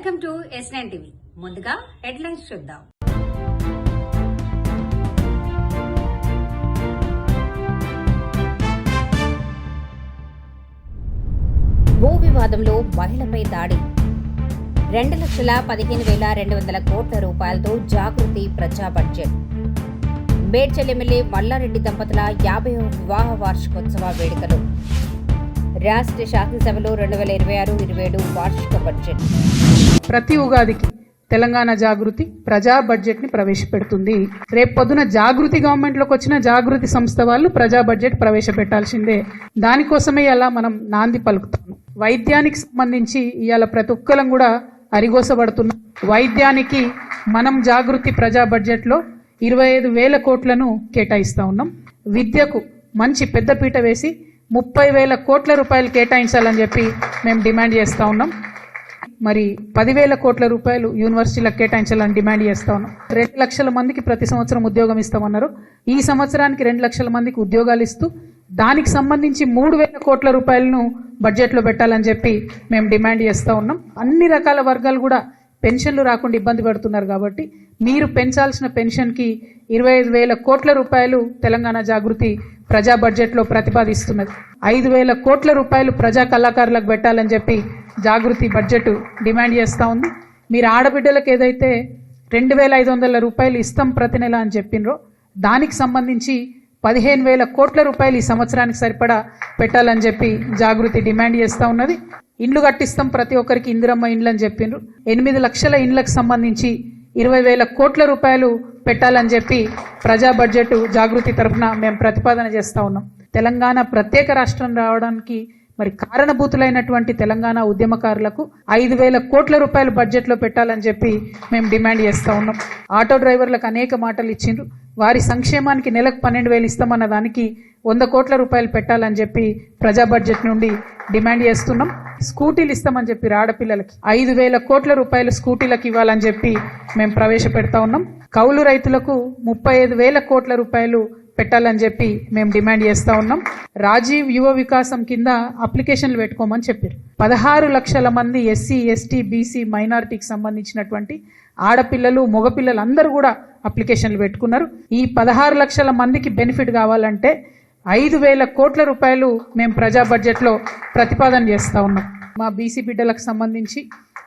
Welcome to S9 TV. ముందుగా headlines చూద్దాం. భూ వివాదంలో మహిళపై దాడి 2,15,200 కోట్ల రూపాయలతో జాగృతి ప్రజా బడ్జెట్. మేడ్చల్ ఎమ్మెల్యే మల్లారెడ్డి దంపతుల 50వ వివాహ వార్షికోత్సవ వేడుకలు. రాష్ట్ర శాసనసభలో 2026-27 వార్షిక బడ్జెట్. ప్రతి ఉగాదికి తెలంగాణ జాగృతి ప్రజా బడ్జెట్ ని ప్రవేశపెడుతుంది. రేపు పొద్దున జాగృతి గవర్నమెంట్ లోకి వచ్చిన జాగృతి సంస్థ వాళ్ళు ప్రజా బడ్జెట్ ప్రవేశపెట్టాల్సిందే. దానికోసమే ఇలా మనం నాంది పలుకుతాము. వైద్యానికి సంబంధించి ఇవాళ ప్రతి ఒక్కరం కూడా అరిగోసబడుతున్నాం. వైద్యానికి మనం జాగృతి ప్రజా బడ్జెట్ లో 25,000 కోట్లను కేటాయిస్తా ఉన్నాం. విద్యకు మంచి పెద్దపీట వేసి 30,000 కోట్ల రూపాయలు కేటాయించాలని చెప్పి మేము డిమాండ్ చేస్తా ఉన్నాం. మరి 10,000 కోట్ల రూపాయలు యూనివర్సిటీలకు కేటాయించాలని డిమాండ్ చేస్తా ఉన్నాం. 2 లక్షల మందికి ప్రతి సంవత్సరం ఉద్యోగం ఇస్తామన్నారు. ఈ సంవత్సరానికి 2 లక్షల మందికి ఉద్యోగాలు ఇస్తూ దానికి సంబంధించి 3,000 కోట్ల రూపాయలను బడ్జెట్లో పెట్టాలని చెప్పి మేము డిమాండ్ చేస్తా ఉన్నాం. అన్ని రకాల వర్గాలు కూడా పెన్షన్లు రాకుండా ఇబ్బంది పడుతున్నారు కాబట్టి మీరు పెంచాల్సిన పెన్షన్కి 25,000 కోట్ల రూపాయలు తెలంగాణ జాగృతి ప్రజా బడ్జెట్లో ప్రతిపాదిస్తున్నది. 5,000 కోట్ల రూపాయలు ప్రజా కళాకారులకు పెట్టాలని చెప్పి జాగృతి బడ్జెట్ డిమాండ్ చేస్తూ ఉంది. మీరు ఆడబిడ్డలకు ఏదైతే 2,500 రూపాయలు ఇస్తాం ప్రతి నెల అని చెప్పినరో దానికి సంబంధించి 15,000 కోట్ల రూపాయలు ఈ సంవత్సరానికి సరిపడా పెట్టాలని చెప్పి జాగృతి డిమాండ్ చేస్తూ ఉన్నది. ఇండ్లు కట్టిస్తాం ప్రతి ఒక్కరికి ఇందిరమ్మ ఇండ్లు అని చెప్పిండ్రు. 8 లక్షల ఇండ్లకు సంబంధించి 20,000 కోట్ల రూపాయలు పెట్టాలని చెప్పి ప్రజా బడ్జెట్ జాగృతి తరఫున మేము ప్రతిపాదన చేస్తూ ఉన్నాం. తెలంగాణ ప్రత్యేక రాష్ట్రం రావడానికి మరి కారణభూతులైనటువంటి తెలంగాణ ఉద్యమకారులకు 5,000 కోట్ల రూపాయలు బడ్జెట్లో పెట్టాలని చెప్పి మేము డిమాండ్ చేస్తూ ఉన్నాం. ఆటో డ్రైవర్లకు అనేక మాటలు ఇచ్చిండ్రు. వారి సంక్షేమానికి నెలకు 12,000 ఇస్తామన్న దానికి 100 కోట్ల రూపాయలు పెట్టాలని చెప్పి ప్రజా బడ్జెట్ నుండి డిమాండ్ చేస్తున్నాం. స్కూటీలు ఇస్తామని చెప్పి ఆడపిల్లలకి 5,000 కోట్ల రూపాయలు స్కూటీలకు ఇవ్వాలని చెప్పి మేము ప్రవేశపెడతా ఉన్నాం. కౌలు రైతులకు 35,000 కోట్ల రూపాయలు పెట్టాలని చెప్పి మేము డిమాండ్ చేస్తా ఉన్నాం. రాజీవ్ యువ వికాసం కింద అప్లికేషన్లు పెట్టుకోమని చెప్పారు. 16 లక్షల మంది ఎస్సీ, ఎస్టీ, బీసీ, మైనారిటీకి సంబంధించినటువంటి ఆడపిల్లలు, మగపిల్లలు అందరూ కూడా అప్లికేషన్లు పెట్టుకున్నారు. ఈ 16 లక్షల మందికి బెనిఫిట్ కావాలంటే 5,000 కోట్ల రూపాయలు మేము ప్రజా బడ్జెట్లో ప్రతిపాదన చేస్తా ఉన్నాం. మా బీసీ బిడ్డలకు సంబంధించి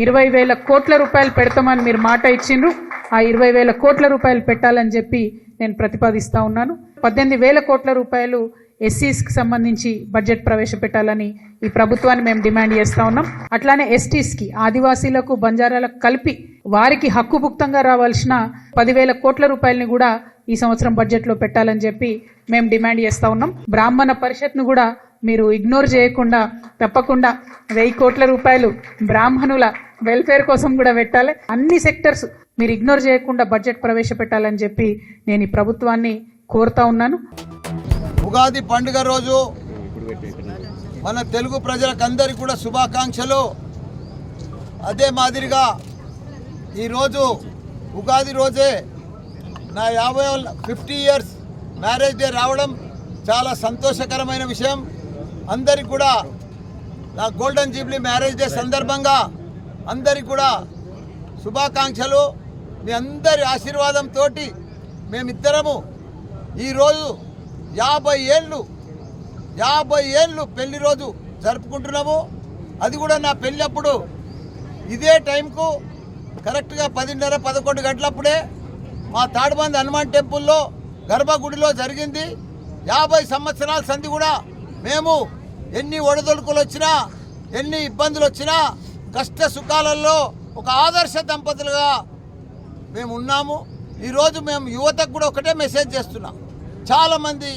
20,000 కోట్ల రూపాయలు పెడతామని మీరు మాట ఇచ్చిండ్రు. ఆ 20,000 కోట్ల రూపాయలు పెట్టాలని చెప్పి నేను ప్రతిపాదిస్తా ఉన్నాను. 18,000 కోట్ల రూపాయలు ఎస్సీస్కి సంబంధించి బడ్జెట్ ప్రవేశపెట్టాలని ఈ ప్రభుత్వాన్ని మేము డిమాండ్ చేస్తా ఉన్నాం. అట్లానే ఎస్టీస్కి, ఆదివాసీలకు, బంజారాలకు కలిపి వారికి హక్కుభుక్తంగా రావాల్సిన 10,000 కోట్ల రూపాయలని కూడా ఈ సంవత్సరం బడ్జెట్లో పెట్టాలని చెప్పి మేము డిమాండ్ చేస్తా ఉన్నాం. బ్రాహ్మణ పరిషత్ను కూడా మీరు ఇగ్నోర్ చేయకుండా తప్పకుండా 1,000 కోట్ల రూపాయలు బ్రాహ్మణుల వెల్ఫేర్ కోసం కూడా పెట్టాలి. అన్ని సెక్టర్స్ మీరు ఇగ్నోర్ చేయకుండా బడ్జెట్ ప్రవేశపెట్టాలని చెప్పి నేను ఈ ప్రభుత్వాన్ని కోరుతా ఉన్నాను. ఉగాది పండుగ రోజు మన తెలుగు ప్రజలకందరికీ కూడా శుభాకాంక్షలు. అదే మాదిరిగా ఈరోజు ఉగాది రోజే నా 50 ఇయర్స్ మ్యారేజ్ డే రావడం చాలా సంతోషకరమైన విషయం. అందరికి కూడా నా గోల్డెన్ జూబ్లీ మ్యారేజ్ డే సందర్భంగా అందరికి కూడా శుభాకాంక్షలు. మీ అందరి ఆశీర్వాదంతో మేమిద్దరము ఈరోజు 50 ఏళ్ళు పెళ్లి రోజు జరుపుకుంటున్నాము. అది కూడా నా పెళ్ళప్పుడు ఇదే టైంకు కరెక్ట్గా 10:30-11 గంటలప్పుడే మా తాడుబంది హనుమాన్ టెంపుల్లో గర్భగుడిలో జరిగింది. 50 సంవత్సరాల సంధి కూడా మేము ఎన్ని ఒడిదొడుకులు వచ్చినా, ఎన్ని ఇబ్బందులు వచ్చినా, కష్ట సుఖాలలో ఒక ఆదర్శ దంపతులుగా మేము ఉన్నాము. ఈరోజు మేము యువతకు కూడా ఒకటే మెసేజ్ చేస్తున్నాం. చాలామంది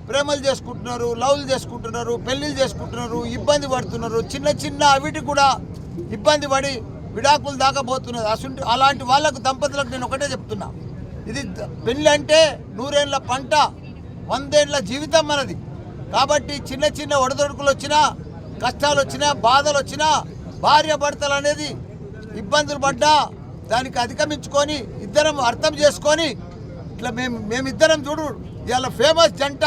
ప్రేమలు చేసుకుంటున్నారు, లవ్లు చేసుకుంటున్నారు, పెళ్ళిళ్ళు చేసుకుంటున్నారు, ఇబ్బంది పడుతున్నారు. చిన్న చిన్న అవిటి కూడా ఇబ్బంది పడి విడాకులు దాకా పోతున్నారు. అలాంటి వాళ్ళకు దంపతులకు నేను ఒకటే చెప్తున్నా, ఇది పెళ్ళి అంటే 100 ఏళ్ళ పంట, 100 ఏళ్ళ జీవితం మనది. కాబట్టి చిన్న చిన్న ఒడదొడుకులు వచ్చినా, కష్టాలు వచ్చినా, బాధలు వచ్చినా, భార్య భర్తలు అనేది ఇబ్బందులు పడ్డా దానికి అధిగమించుకొని ఇద్దరం అర్థం చేసుకొని ఇట్లా మేమిద్దరం చూడు ఇవాళ ఫేమస్ జంట.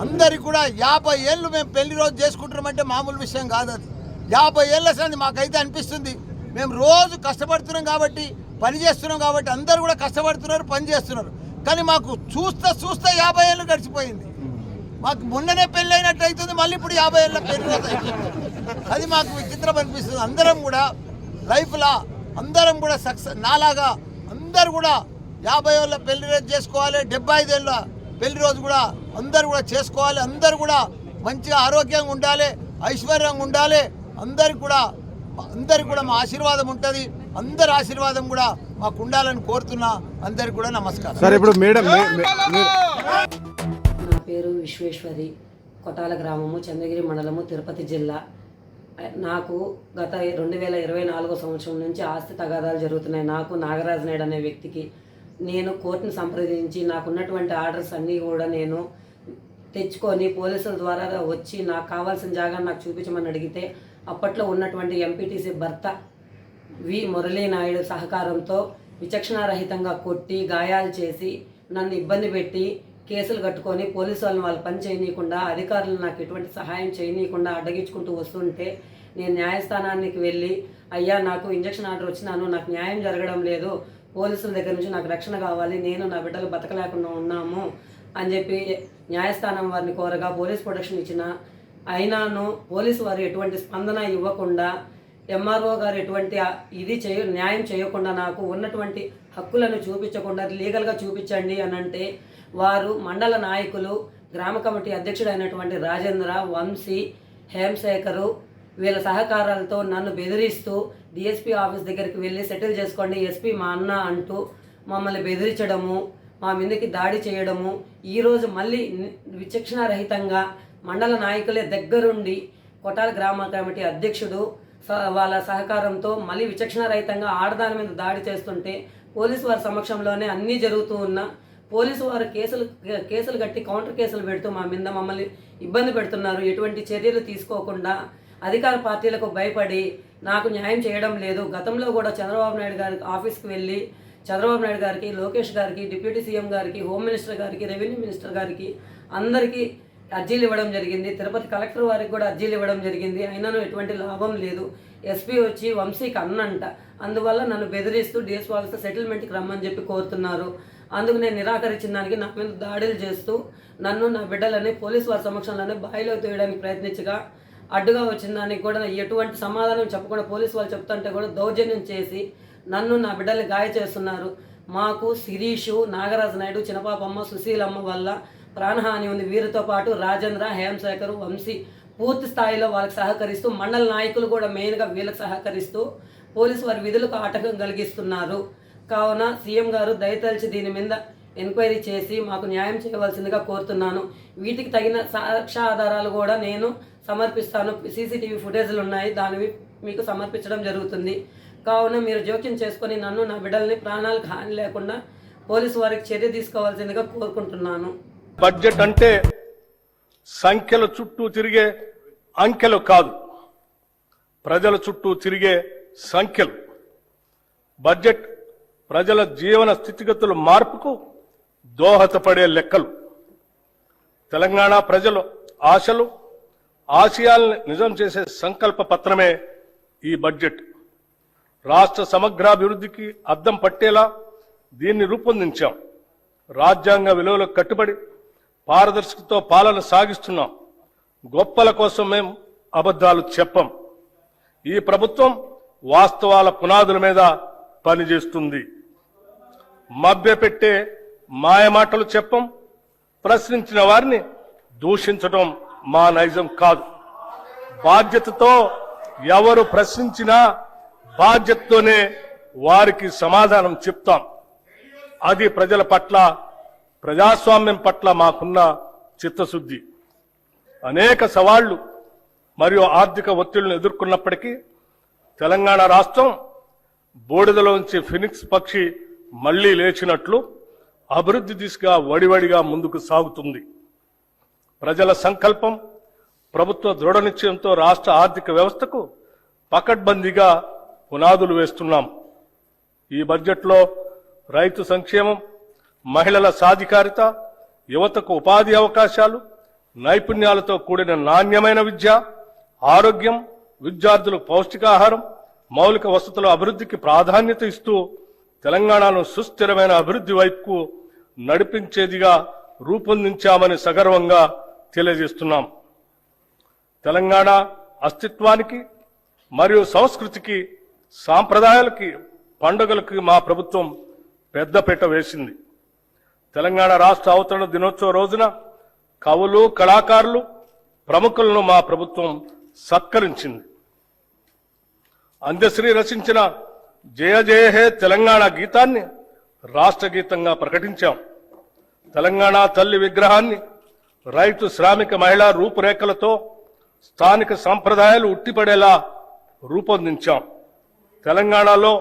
అందరికి కూడా 50 ఏళ్ళు మేము పెళ్లి రోజు చేసుకుంటున్నామంటే మామూలు విషయం కాదు. అది 50 ఏళ్ళ సంది మాకైతే అనిపిస్తుంది మేము రోజు కష్టపడుతున్నాం కాబట్టి పని చేస్తున్నాం కాబట్టి అందరూ కూడా కష్టపడుతున్నారు, పని చేస్తున్నారు. కానీ మాకు చూస్తే 50 ఏళ్ళు గడిచిపోయింది. మాకు మొన్ననే పెళ్ళి అయినట్టు అవుతుంది, మళ్ళీ ఇప్పుడు 50 ఏళ్ళ పెళ్లి రోజు అవుతుంది. అది మాకు విచిత్రం అనిపిస్తుంది. అందరం కూడా లైఫ్లో అందరం కూడా సక్సెస్ నాలాగా అందరు కూడా 50 ఏళ్ళ పెళ్లి రోజు చేసుకోవాలి, 75 ఏళ్ళ పెళ్లి రోజు కూడా అందరు కూడా చేసుకోవాలి. అందరు కూడా మంచిగా ఆరోగ్యంగా ఉండాలి, ఐశ్వర్యంగా ఉండాలి. అందరికి కూడా మా ఆశీర్వాదం ఉంటుంది. అందరి ఆశీర్వాదం కూడా మాకు ఉండాలని కోరుతున్నా. అందరికి కూడా నమస్కారం. సార్ ఇప్పుడు మేడం నా పేరు విశ్వేశ్వరి, కొటాల గ్రామము, చంద్రగిరి మండలము, తిరుపతి జిల్లా. నాకు గత 2024 సంవత్సరం నుంచి ఆస్తి తగాదాలు జరుగుతున్నాయి. నాకు నాగరాజు నాయుడు అనే వ్యక్తికి నేను కోర్టును సంప్రదించి నాకున్నటువంటి ఆర్డర్స్ అన్నీ కూడా నేను తెచ్చుకొని పోలీసుల ద్వారా వచ్చి నాకు కావాల్సిన జాగాను నాకు చూపించమని అడిగితే అప్పట్లో ఉన్నటువంటి ఎంపీటీసీ భర్త వి మురళీ నాయుడు సహకారంతో విచక్షణారహితంగా కొట్టి గాయాలు చేసి నన్ను ఇబ్బంది పెట్టి కేసులు కట్టుకొని పోలీసు వాళ్ళని వాళ్ళు పని చేయనీయకుండా, అధికారులు నాకు ఎటువంటి సహాయం చేయనీయకుండా అడ్డగించుకుంటూ వస్తుంటే నేను న్యాయస్థానానికి వెళ్ళి, అయ్యా నాకు ఇంజక్షన్ ఆర్డర్ వచ్చినాను, నాకు న్యాయం జరగడం లేదు, పోలీసుల దగ్గర నుంచి నాకు రక్షణ కావాలి, నేను నా బిడ్డలు బతకలేకుండా ఉన్నాము అని చెప్పి న్యాయస్థానం వారిని కోరగా పోలీస్ ప్రొటెక్షన్ ఇచ్చిన అయినాను పోలీసు వారు ఎటువంటి స్పందన ఇవ్వకుండా, ఎంఆర్ఓ గారు ఎటువంటి న్యాయం చేయకుండా నాకు ఉన్నటువంటి హక్కులను చూపించకుండా లీగల్గా చూపించండి అని అంటే వారు మండల నాయకులు, గ్రామ కమిటీ అధ్యక్షుడైనటువంటి రాజేంద్ర, వంశీ, హేమశేఖరు వీళ్ళ సహకారాలతో నన్ను బెదిరిస్తూ డిఎస్పీ ఆఫీస్ దగ్గరికి వెళ్ళి సెటిల్ చేసుకోండి ఎస్పీ మా అన్న అంటూ మమ్మల్ని బెదిరించడము, మా మీదకి దాడి చేయడము. ఈరోజు మళ్ళీ విచక్షణారహితంగా మండల నాయకులే దగ్గరుండి కొటాల గ్రామ కమిటీ అధ్యక్షుడు వాళ్ళ సహకారంతో మళ్ళీ విచక్షణారహితంగా ఆడదాని మీద దాడి చేస్తుంటే పోలీసు వారి సమక్షంలోనే అన్నీ జరుగుతూ ఉన్నా పోలీసు వారు కేసులు కట్టి కౌంటర్ కేసులు పెడుతూ మమ్మల్ని ఇబ్బంది పెడుతున్నారు. ఎటువంటి చర్యలు తీసుకోకుండా అధికార పార్టీలకు భయపడి నాకు న్యాయం చేయడం లేదు. గతంలో కూడా చంద్రబాబు నాయుడు గారి ఆఫీస్కి వెళ్ళి చంద్రబాబు నాయుడు గారికి, లోకేష్ గారికి, డిప్యూటీ సీఎం గారికి, హోమ్ మినిస్టర్ గారికి, రెవెన్యూ మినిస్టర్ గారికి అందరికీ అర్జీలు ఇవ్వడం జరిగింది. తిరుపతి కలెక్టర్ వారికి కూడా అర్జీలు ఇవ్వడం జరిగింది. అయినాను ఎటువంటి లాభం లేదు. ఎస్పీ వచ్చి వంశీకి అన్నంట, అందువల్ల నన్ను బెదిరిస్తూ డిఎస్పీ ఆఫీస్తో సెటిల్మెంట్కి రమ్మని చెప్పి కోరుతున్నారు. అందుకు నేను నిరాకరించిన దానికి నా మీద దాడులు చేస్తూ నన్ను నా బిడ్డలని పోలీసు వారి సమక్షంలోనే బాయిలో తోయడానికి ప్రయత్నించగా అడ్డుగా వచ్చిన దానికి కూడా ఎటువంటి సమాధానం చెప్పకుండా పోలీసు వాళ్ళు చెప్తుంటే కూడా దౌర్జన్యం చేసి నన్ను నా బిడ్డల్ని గాయ చేస్తున్నారు. మాకు శిరీషు, నాగరాజు నాయుడు, చిన్నపాపమ్మ, సుశీలమ్మ వల్ల ప్రాణహాని ఉంది. వీరితో పాటు రాజేంద్ర, హేమశేఖర్, వంశీ పూర్తి స్థాయిలో వాళ్ళకి సహకరిస్తూ మండల నాయకులు కూడా మెయిన్గా వీళ్ళకి సహకరిస్తూ పోలీసు వారి విధులకు ఆటంకం కలిగిస్తున్నారు. కావున సీఎం గారు దయతలిచి దీని మీద ఎంక్వైరీ చేసి మాకు న్యాయం చేయవలసిందిగా కోరుతున్నాను. వీటికి తగిన సాక్ష్యాధారాలు కూడా నేను సమర్పిస్తాను. సీసీటీవీ ఫుటేజ్లు ఉన్నాయి, దానివి మీకు సమర్పించడం జరుగుతుంది. కావున మీరు జోక్యం చేసుకొని నన్ను, నా బిడ్డల్ని ప్రాణాలకు హాని లేకుండా పోలీసు వారికి చర్య తీసుకోవాల్సిందిగా కోరుకుంటున్నాను. బడ్జెట్ అంటే సంఖ్యల చుట్టూ తిరిగే అంకెలు కాదు, ప్రజల చుట్టూ తిరిగే సంఖ్యలు. బడ్జెట్ ప్రజల జీవన స్థితిగతుల మార్పుకు దోహదపడే లెక్కలు. తెలంగాణ ప్రజల ఆశలు, ఆశయాలను నిజం చేసే సంకల్ప పత్రమే ఈ బడ్జెట్. రాష్ట్ర సమగ్రాభివృద్ధికి అద్దం పట్టేలా దీన్ని రూపొందించాం. రాజ్యాంగ విలువలకు కట్టుబడి పారదర్శకతో పాలన సాగిస్తున్నాం. గొప్పల కోసం మేము అబద్ధాలు చెప్పం. ఈ ప్రభుత్వం వాస్తవాల పునాదుల మీద పనిచేస్తుంది. మభ్యపెట్టే మాయమాటలు చెప్పం. ప్రశ్నించిన వారిని దూషించడం మా నైజం కాదు. బాధ్యతతో ఎవరు ప్రశ్నించినా బాధ్యతతోనే వారికి సమాధానం చెప్తాం. అది ప్రజల పట్ల, ప్రజాస్వామ్యం పట్ల మాకున్న చిత్తశుద్ధి. అనేక సవాళ్లు మరియు ఆర్థిక ఒత్తిళ్లను ఎదుర్కొన్నప్పటికీ తెలంగాణ రాష్ట్రం బూడిదలోంచి ఫినిక్స్ పక్షి మళ్లీ లేచినట్లు అభివృద్ధి దిశగా వడివడిగా ముందుకు సాగుతుంది. ప్రజల సంకల్పం, ప్రభుత్వ దృఢ నిశ్చయంతో రాష్ట్ర ఆర్థిక వ్యవస్థకు పకడ్బందీగా పునాదులు వేస్తున్నాం. ఈ బడ్జెట్లో రైతు సంక్షేమం, మహిళల సాధికారిత, యువతకు ఉపాధి అవకాశాలు, నైపుణ్యాలతో కూడిన నాణ్యమైన విద్య, ఆరోగ్యం, విద్యార్థులకు పౌష్టికాహారం, మౌలిక వసతుల అభివృద్ధికి ప్రాధాన్యత ఇస్తూ తెలంగాణను సుస్థిరమైన అభివృద్ధి వైపుకు నడిపించేదిగా రూపొందించామని సగర్వంగా తెలియజేస్తున్నాం. తెలంగాణ అస్తిత్వానికి మరియు సంస్కృతికి, సాంప్రదాయాలకి, పండుగలకి మా ప్రభుత్వం పెద్దపీట వేసింది. తెలంగాణ రాష్ట్ర అవతరణ దినోత్సవ రోజున కవులు, కళాకారులు, ప్రముఖులను మా ప్రభుత్వం సత్కరించింది. అందశ్రీ రచించిన జయ జయ హే తెలంగాణ గీతాన్ని రాష్ట్ర గీతంగా ప్రకటించాం. తెలంగాణ తల్లి విగ్రహాన్ని రైతు, శ్రామిక, మహిళా రూపురేఖలతో స్థానిక సంప్రదాయాలు ఉట్టిపడేలా రూపొందించాం. తెలంగాణలో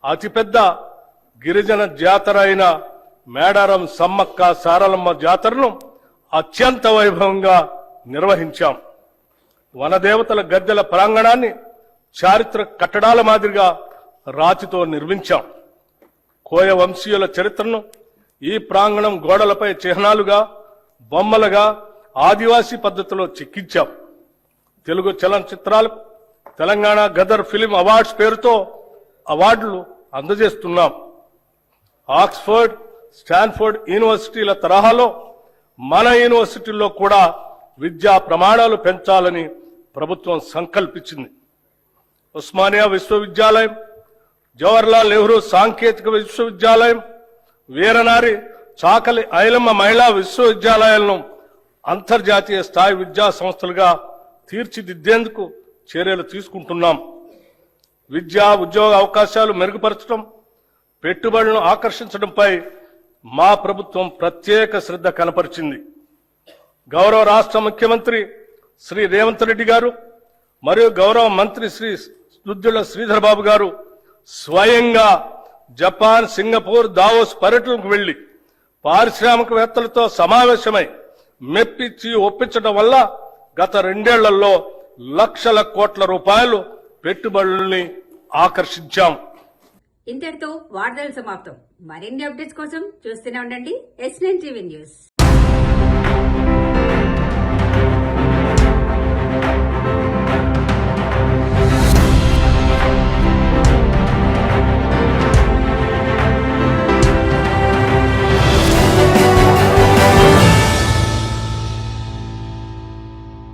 అతిపెద్ద గిరిజన జాతర అయిన మేడారం సమ్మక్క సారలమ్మ జాతరను అత్యంత వైభవంగా నిర్వహించాం. వనదేవతల గద్దెల ప్రాంగణాన్ని చారిత్రక కట్టడాల మాదిరిగా రాతితో నిర్మించాం. కోయ వంశీయుల చరిత్రను ఈ ప్రాంగణం గోడలపై చిహ్నాలుగా, బొమ్మలుగా ఆదివాసీ పద్ధతిలో చెక్కించాం. తెలుగు చలనచిత్రాలకు తెలంగాణ గదర్ ఫిలిం అవార్డ్స్ పేరుతో అవార్డులు అందజేస్తున్నాం. ఆక్స్ఫర్డ్, స్టాన్ఫోర్డ్ యూనివర్సిటీల తరహాలో మన యూనివర్సిటీల్లో కూడా విద్యా ప్రమాణాలు పెంచాలని ప్రభుత్వం సంకల్పించింది. ఉస్మానియా విశ్వవిద్యాలయం, జవహర్లాల్ నెహ్రూ సాంకేతిక విశ్వవిద్యాలయం, వీరనారి చాకలి ఐలమ్మ మహిళా విశ్వవిద్యాలయాలను అంతర్జాతీయ స్థాయి విద్యా సంస్థలుగా తీర్చిదిద్దేందుకు చర్యలు తీసుకుంటున్నాం. విద్యా, ఉద్యోగ అవకాశాలు మెరుగుపరచడం, పెట్టుబడులను ఆకర్షించడంపై మా ప్రభుత్వం ప్రత్యేక శ్రద్ధ కనపరిచింది. గౌరవ రాష్ట్ర ముఖ్యమంత్రి శ్రీ రేవంత్ రెడ్డి గారు మరియు గౌరవ మంత్రి శ్రీ దుద్దిళ్ల శ్రీధర్ బాబు గారు స్వయంగా జపాన్, సింగపూర్, దావోస్ పర్యటనకు వెళ్లి పారిశ్రామికవేత్తలతో సమావేశమై మెప్పించి ఒప్పించడం వల్ల గత 2 ఏళ్లలో లక్షల కోట్ల రూపాయలు పెట్టుబడుల్ని ఆకర్షించాం. ఇంతటితో వార్తలు సమాప్తం. మరిన్ని అప్డేట్స్ కోసం చూస్తూనే ఉండండి S9 టీవీ న్యూస్.